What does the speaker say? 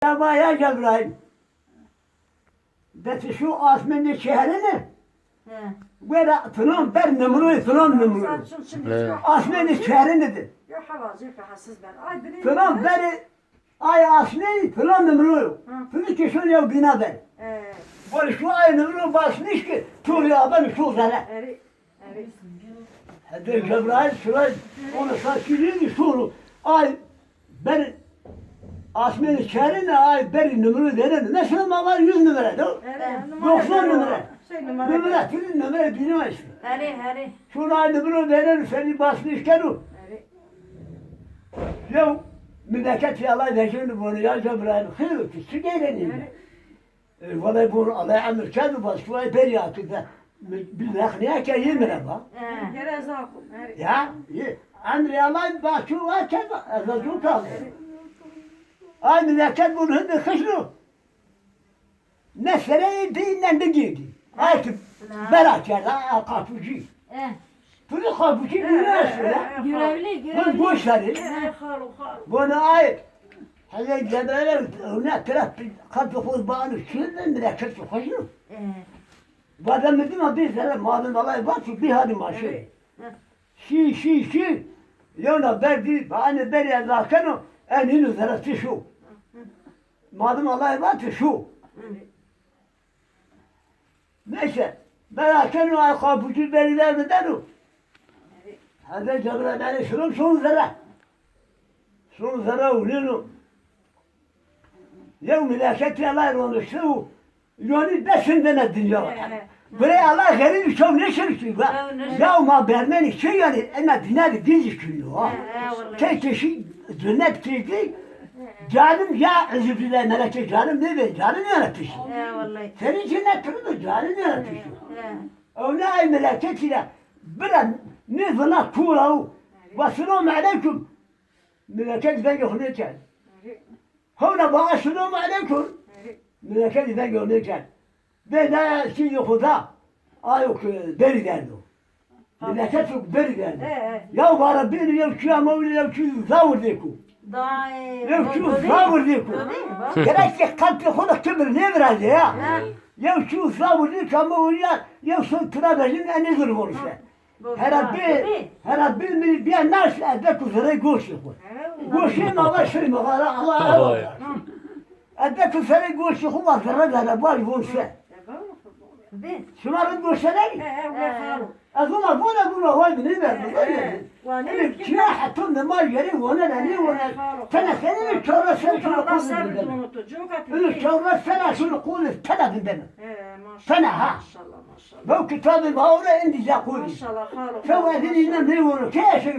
Merhaba ya Cebrail. De şu asmenin şehrini böyle falan ben numuru falan numuru. Asmenin şehri dedi. Falan beni ay asmenin falan numuru. Falan ki şöyle ya bina ben. Böyle şu ay numuru basmış ki tuğla ben şu zara. Hadi Cebrail şuraya onu sakiliydi şunu. Ay ben asmenin şehrini ay beri numuru denedi. Nasıl ama var 100 numara da. 90 numara. Numara senin numara bilmezsin. Şunu ay numuru denedi seni basmışken o. Ya memleket yalan yaşını bunu ya Cebrail khir ki sigara vallahi bu Allah amr kâdu bas şuay beri akıda bilakniye ki yemre ba ya amr Allah bak şu var ki azıcık kaldı ay memleket bunu hındı khışlu nesere dinden de girdi ay ki berakela kapıcı bunu kapıcı Görevli. bunu boş verin bunu ay هذا جبل هناك ثلاث خلف خربان وشيل من ذاك خشنو بعد ما دي ما بيزل ما دام الله يبارك في هذه ماشي شي يونا بردي انا بري ذاكنو اني نزلت شو ما دام الله يبارك شو ماشي بلا كانوا يخافوا في البلاد بدنو هذا جبل عليه شلون زرع ولينو يوم لا شك الله يرون شو يعني بس عندنا الدنيا بري الله غريب شو نشر شيء يوم ما برمني شيء يعني أنا دينا ديجي كله كي شيء جنات كي canım ya özür dilerim melek canım ne be canım yaratmış. Senin cennet türlü canım yaratmış. Ona ay meleket ile bilen ne zana kuğu ve selamu aleyküm meleket ben yokluyken. هنا بقى السلام عليكم من كان ذا يقول لك ده شيء خدا ايوك بري قالوا من كتب بري قالوا يا ربنا يا شو مولى يا شو زاور ديكو يا شو زاور ديكو كلاش قلت خذ كبر نمر يا يا شو زاور ديك مولى يا شو ترى بجن ان يزور ورثه هربي من بيا الناس ادكو زري قوشي قوشي ما بشري مغارة الله ادكو زري قوشي هو زرد على بالي بوشي شو ما رد قوشي لي اظن ابونا هواي بنيبه كنا حطونا ما يجري وانا ناني وانا سنة الشورة سنة شو نقول الشورة سنة شو نقول سنة بدنا سنة ها بو كتاب المهورة عندي جاكولي شو هذين ينام لي وانا كيف شو